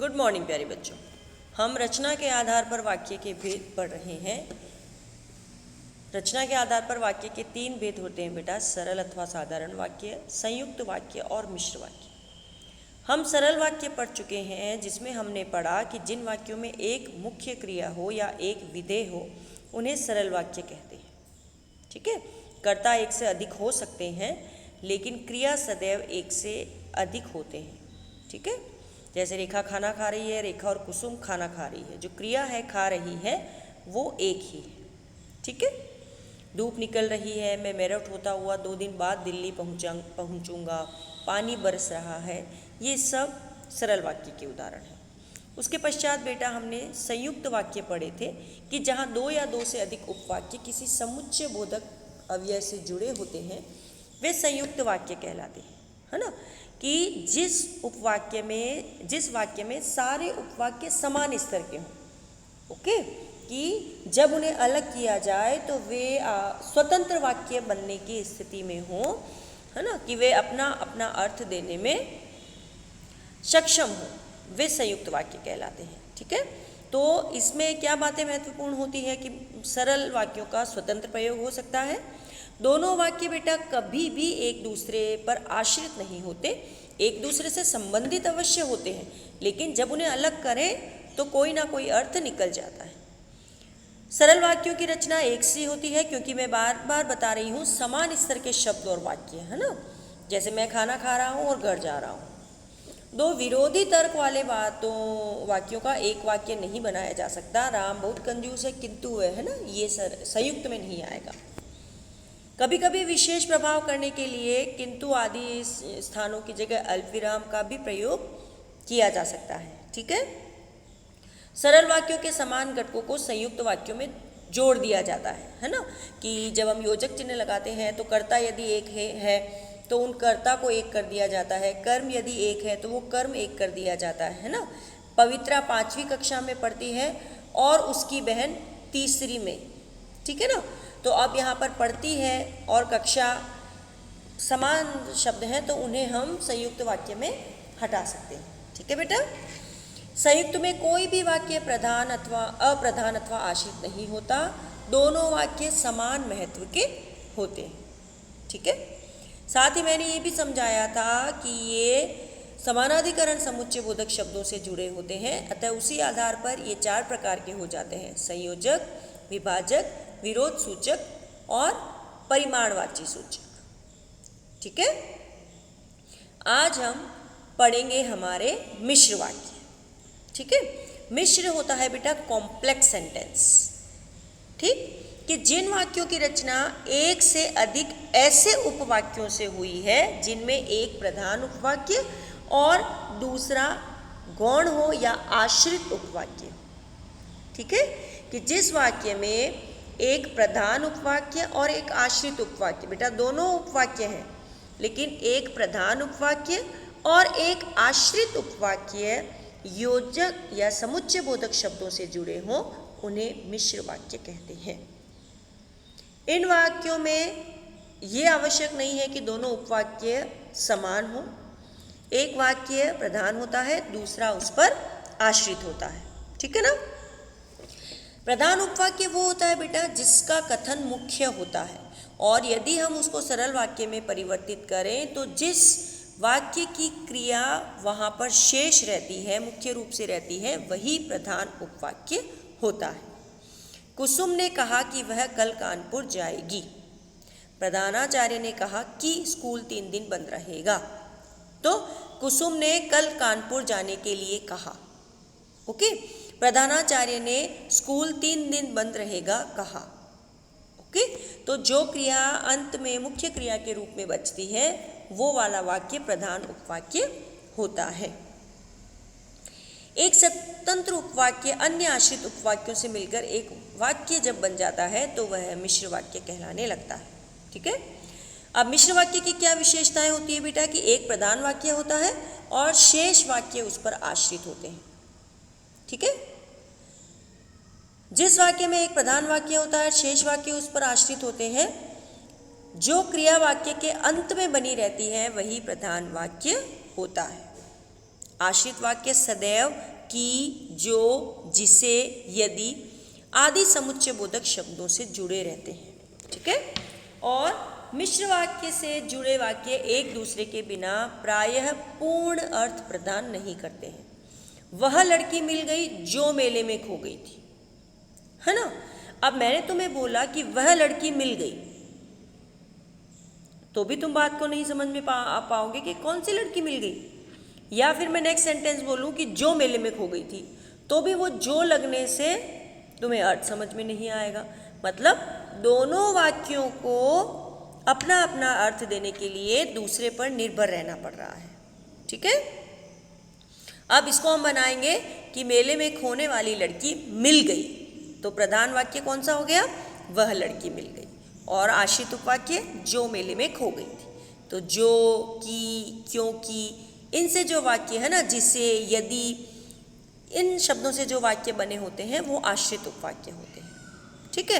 Good morning प्यारे बच्चों। हम रचना के आधार पर वाक्य के भेद पढ़ रहे हैं। रचना के आधार पर वाक्य के 3 भेद होते हैं बेटा, सरल अथवा साधारण वाक्य, संयुक्त वाक्य और मिश्र वाक्य। हम सरल वाक्य पढ़ चुके हैं जिसमें हमने पढ़ा कि जिन वाक्यों में एक मुख्य क्रिया हो या एक विधेय हो उन्हें सरल वाक्य कहते हैं। ठीक है, कर्ता एक से अधिक हो सकते हैं लेकिन क्रिया सदैव एक से अधिक होते हैं। ठीक है, जैसे रेखा खाना खा रही है, रेखा और कुसुम खाना खा रही है, जो क्रिया है खा रही है वो एक ही है। ठीक है, धूप निकल रही है, मैं मेरठ होता हुआ 2 दिन बाद दिल्ली पहुंचूंगा, पानी बरस रहा है, ये सब सरल वाक्य के उदाहरण हैं। उसके पश्चात बेटा हमने संयुक्त वाक्य पढ़े थे कि जहाँ 2 या 2 से अधिक उपवाक्य किसी समुच्चय बोधक अव्यय से जुड़े होते हैं वे संयुक्त वाक्य कहलाते हैं, है ना। कि जिस वाक्य में सारे उपवाक्य समान स्तर के हों। ओके, कि जब उन्हें अलग किया जाए तो वे स्वतंत्र वाक्य बनने की स्थिति में हों, है ना, कि वे अपना अपना अर्थ देने में सक्षम हो, वे संयुक्त वाक्य कहलाते हैं। ठीक है, तो इसमें क्या बातें महत्वपूर्ण होती है कि सरल वाक्यों का स्वतंत्र प्रयोग हो सकता है। दोनों वाक्य बेटा कभी भी एक दूसरे पर आश्रित नहीं होते, एक दूसरे से संबंधित अवश्य होते हैं, लेकिन जब उन्हें अलग करें तो कोई ना कोई अर्थ निकल जाता है। सरल वाक्यों की रचना एक सी होती है क्योंकि मैं बार बार बता रही हूँ समान स्तर के शब्द और वाक्य, है ना। जैसे मैं खाना खा रहा हूँ और घर जा रहा हूँ। 2 विरोधी तर्क वाले वाक्यों का एक वाक्य नहीं बनाया जा सकता। राम बहुत कंजूस है किंतु है ना, ये संयुक्त में नहीं आएगा। कभी कभी विशेष प्रभाव करने के लिए किंतु आदि स्थानों की जगह अल्पविराम का भी प्रयोग किया जा सकता है। ठीक है, सरल वाक्यों के समान घटकों को संयुक्त वाक्यों में जोड़ दिया जाता है ना। कि जब हम योजक चिन्ह लगाते हैं तो कर्ता यदि एक है तो उन कर्ता को एक कर दिया जाता है, कर्म यदि एक है तो वो कर्म एक कर दिया जाता है ना। पवित्रा 5वीं कक्षा में पढ़ती है और उसकी बहन 3री में। ठीक है ना, तो अब यहाँ पर पढ़ती है और कक्षा समान शब्द हैं तो उन्हें हम संयुक्त वाक्य में हटा सकते हैं। ठीक है बेटा, संयुक्त में कोई भी वाक्य प्रधान अथवा अप्रधान अथवा आश्रित नहीं होता, दोनों वाक्य समान महत्व के होते हैं। ठीक है, साथ ही मैंने ये भी समझाया था कि ये समानाधिकरण समुच्चय बोधक शब्दों से जुड़े होते हैं, अतः उसी आधार पर ये 4 प्रकार के हो जाते हैं: संयोजक, विभाजक, विरोध सूचक और परिमाणवाची सूचक। ठीक है, आज हम पढ़ेंगे हमारे मिश्र वाक्य। ठीक है, मिश्र होता है बेटा कॉम्प्लेक्स सेंटेंस। ठीक, कि जिन वाक्यों की रचना एक से अधिक ऐसे उपवाक्यों से हुई है जिनमें एक प्रधान उपवाक्य और दूसरा गौण हो या आश्रित उपवाक्य। ठीक है, कि जिस वाक्य में एक प्रधान उपवाक्य और एक आश्रित उपवाक्य, बेटा दोनों उपवाक्य हैं लेकिन एक प्रधान उपवाक्य और एक आश्रित उपवाक्य योजक या समुच्चय बोधक शब्दों से जुड़े हों, उन्हें मिश्र वाक्य कहते हैं। इन वाक्यों में ये आवश्यक नहीं है कि दोनों उपवाक्य समान हो। एक वाक्य प्रधान होता है, दूसरा उस पर आश्रित होता है। ठीक है ना। प्रधान उपवाक्य वो होता है बेटा जिसका कथन मुख्य होता है, और यदि हम उसको सरल वाक्य में परिवर्तित करें तो जिस वाक्य की क्रिया वहाँ पर शेष रहती है, मुख्य रूप से रहती है, वही प्रधान उपवाक्य होता है। कुसुम ने कहा कि वह कल कानपुर जाएगी। प्रधानाचार्य ने कहा कि स्कूल 3 दिन बंद रहेगा। तो कुसुम ने कल कानपुर जाने के लिए कहा। ओके, प्रधानाचार्य ने स्कूल 3 दिन बंद रहेगा कहा। ओके, तो जो क्रिया अंत में मुख्य क्रिया के रूप में बचती है वो वाला वाक्य प्रधान उपवाक्य होता है। एक स्वतंत्र उपवाक्य अन्य आश्रित उपवाक्यों से मिलकर एक वाक्य जब बन जाता है तो वह मिश्र वाक्य कहलाने लगता है। ठीक है, अब मिश्र वाक्य की क्या विशेषताएं होती है बेटा, कि एक प्रधान वाक्य होता है और शेष वाक्य उस पर आश्रित होते हैं। ठीक है, जिस वाक्य में एक प्रधान वाक्य होता है, शेष वाक्य उस पर आश्रित होते हैं, जो क्रिया वाक्य के अंत में बनी रहती है वही प्रधान वाक्य होता है। आश्रित वाक्य सदैव, की, जो, जिसे, यदि आदि समुच्चय बोधक शब्दों से जुड़े रहते हैं। ठीक है। और मिश्र वाक्य से जुड़े वाक्य एक दूसरे के बिना प्रायः पूर्ण अर्थ प्रदान नहीं करते हैं। वह लड़की मिल गई जो मेले में खो गई थी, है ना। अब मैंने तुम्हें बोला कि वह लड़की मिल गई, तो भी तुम बात को नहीं समझ में पाओगे कि कौन सी लड़की मिल गई। या फिर मैं नेक्स्ट सेंटेंस बोलूं कि जो मेले में खो गई थी, तो भी वो जो लगने से तुम्हें अर्थ समझ में नहीं आएगा। मतलब दोनों वाक्यों को अपना अपना अर्थ देने के लिए दूसरे पर निर्भर रहना पड़ रहा है। ठीक है। अब इसको हम बनाएंगे कि मेले में खोने वाली लड़की मिल गई, तो प्रधान वाक्य कौन सा हो गया, वह लड़की मिल गई। और आश्रित उपवाक्य जो मेले में खो गई थी, तो जो, की, क्योंकि, इनसे जो वाक्य है ना, जिसे, यदि, इन शब्दों से जो वाक्य बने होते हैं वो आश्रित उपवाक्य होते हैं। ठीक है।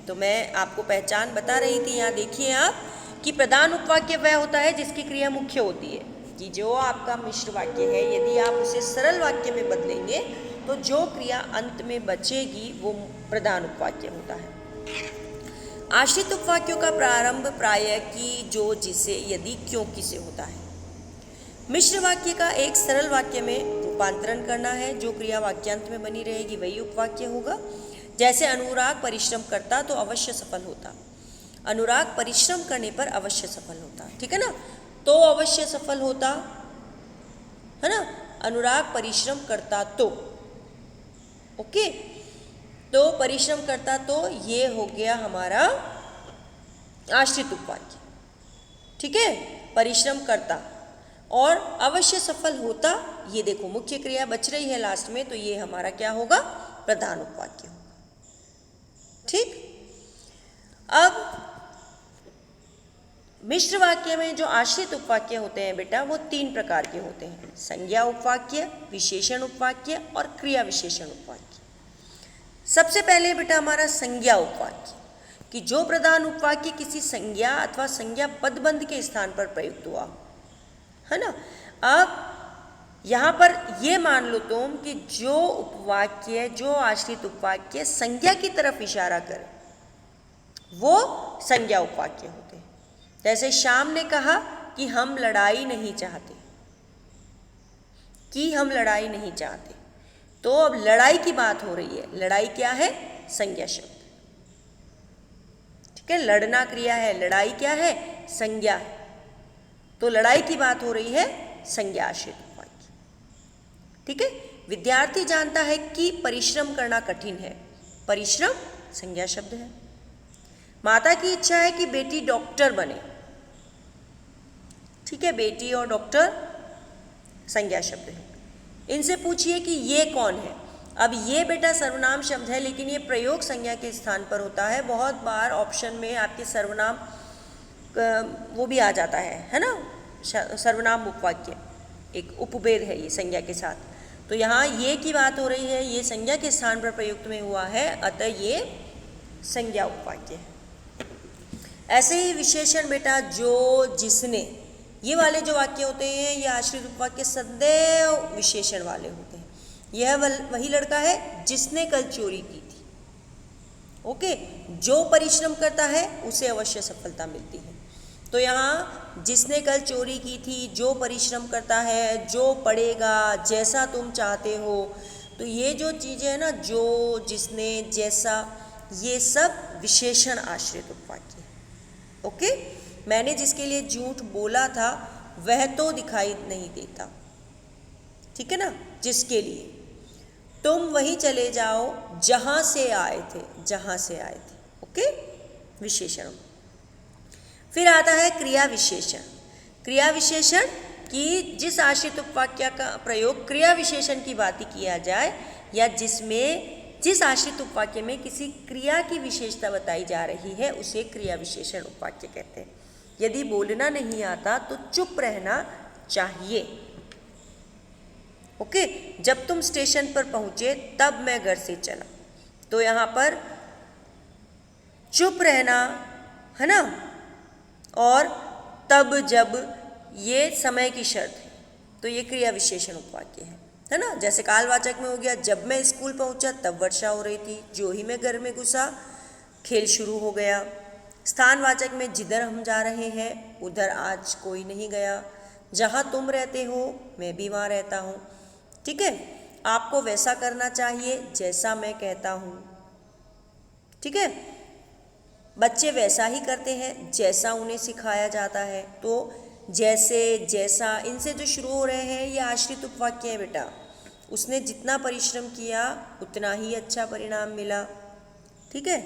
तो मैं आपको पहचान बता रही थी, यहाँ देखिए आप कि प्रधान उपवाक्य वह होता है जिसकी क्रिया मुख्य होती है, कि जो आपका मिश्र वाक्य है यदि आप उसे सरल वाक्य में बदलेंगे तो जो क्रिया अंत में बचेगी वो प्रधान उपवाक्य होता है। आश्रित उपवाक्यों का प्रारंभ प्रायः की, जो, जिसे, यदि, क्योंकि से होता है। मिश्र वाक्य का एक सरल वाक्य में रूपांतरण करना है, जो क्रिया वाक्यांत में बनी रहेगी वही उपवाक्य होगा। जैसे अनुराग परिश्रम करता तो अवश्य सफल होता, अनुराग परिश्रम करने पर अवश्य सफल होता। ठीक है ना, तो अवश्य सफल होता, है ना, अनुराग परिश्रम करता तो, ओके, तो परिश्रम करता तो ये हो गया हमारा आश्रित उपवाक्य। ठीक है, परिश्रम करता, और अवश्य सफल होता, ये देखो मुख्य क्रिया बच रही है लास्ट में, तो ये हमारा क्या होगा, प्रधान उपवाक्य होगा। ठीक। अब मिश्र वाक्य में जो आश्रित उपवाक्य होते हैं बेटा वो 3 प्रकार के होते हैं, संज्ञा उपवाक्य, विशेषण उपवाक्य और क्रिया विशेषण उपवाक्य। सबसे पहले बेटा हमारा संज्ञा उपवाक्य, कि जो प्रधान उपवाक्य किसी संज्ञा अथवा संज्ञा पदबंध के स्थान पर प्रयुक्त हुआ, है ना। अब यहाँ पर ये मान लो तुम कि जो उपवाक्य, जो आश्रित उपवाक्य संज्ञा की तरफ इशारा करे वो संज्ञा उपवाक्य होते हैं। जैसे श्याम ने कहा कि हम लड़ाई नहीं चाहते, कि हम लड़ाई नहीं चाहते, तो अब लड़ाई की बात हो रही है। लड़ाई क्या है, संज्ञा शब्द। ठीक है, लड़ना क्रिया है, लड़ाई क्या है, संज्ञा है, तो लड़ाई की बात हो रही है, संज्ञा आश्रित उपवाक्य। ठीक है। विद्यार्थी जानता है कि परिश्रम करना कठिन है, परिश्रम संज्ञा शब्द है। माता की इच्छा है कि बेटी डॉक्टर बने, ठीक है, बेटी और डॉक्टर संज्ञा शब्द है। इनसे पूछिए कि ये कौन है। अब ये बेटा सर्वनाम शब्द है, लेकिन ये प्रयोग संज्ञा के स्थान पर होता है। बहुत बार ऑप्शन में आपके सर्वनाम वो भी आ जाता है ना, सर्वनाम उपवाक्य, एक उपभेद है ये संज्ञा के साथ। तो यहाँ ये की बात हो रही है, ये संज्ञा के स्थान पर प्रयुक्त में हुआ है, अतः ये संज्ञा उपवाक्य है। ऐसे ही विशेषण बेटा जो, जिसने, ये वाले जो वाक्य होते हैं ये आश्रित उपवाक्य सदैव विशेषण वाले होते हैं। यह वही लड़का है जिसने कल चोरी की थी, ओके। जो परिश्रम करता है उसे अवश्य सफलता मिलती है। तो यहाँ जिसने कल चोरी की थी, जो परिश्रम करता है, जो पढ़ेगा, जैसा तुम चाहते हो, तो ये जो चीज़ें हैं ना, जो, जिसने, जैसा, ये सब विशेषण आश्रित उपवाक्य है, ओके। मैंने जिसके लिए झूठ बोला था वह तो दिखाई नहीं देता, ठीक है ना, जिसके लिए। तुम वहीं चले जाओ जहाँ से आए थे, जहाँ से आए थे, ओके, विशेषण। फिर आता है क्रिया विशेषण। क्रिया विशेषण कि जिस आश्रित उपवाक्य का प्रयोग क्रिया विशेषण की बात किया जाए, या जिस आश्रित उपवाक्य में किसी क्रिया की विशेषता बताई जा रही है उसे क्रिया विशेषण उपवाक्य कहते हैं। यदि बोलना नहीं आता तो चुप रहना चाहिए, ओके। जब तुम स्टेशन पर पहुंचे तब मैं घर से चला, तो यहाँ पर चुप रहना, है ना, और तब जब, ये समय की शर्त है, तो ये क्रिया विशेषण उपवाक्य है ना। जैसे कालवाचक में हो गया, जब मैं स्कूल पहुंचा तब वर्षा हो रही थी, जो ही मैं घर में घुसा खेल शुरू हो गया। स्थानवाचक में जिधर हम जा रहे हैं उधर आज कोई नहीं गया, जहाँ तुम रहते हो मैं भी वहाँ रहता हूँ। ठीक है, आपको वैसा करना चाहिए जैसा मैं कहता हूँ। ठीक है, बच्चे वैसा ही करते हैं जैसा उन्हें सिखाया जाता है। तो जैसे, जैसा, इनसे जो शुरू हो रहे हैं ये आश्रित उपवाक्य है बेटा। उसने जितना परिश्रम किया उतना ही अच्छा परिणाम मिला। ठीक है,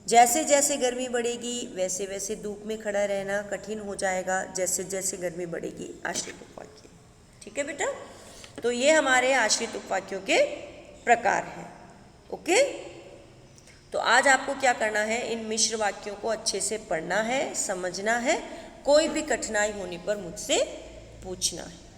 जैसे जैसे गर्मी बढ़ेगी वैसे वैसे धूप में खड़ा रहना कठिन हो जाएगा, जैसे जैसे गर्मी बढ़ेगी, आश्रित उपवाक्य। ठीक है बेटा, तो ये हमारे आश्रित उपवाक्यों के प्रकार हैं। ओके, तो आज आपको क्या करना है, इन मिश्र वाक्यों को अच्छे से पढ़ना है, समझना है, कोई भी कठिनाई होने पर मुझसे पूछना है।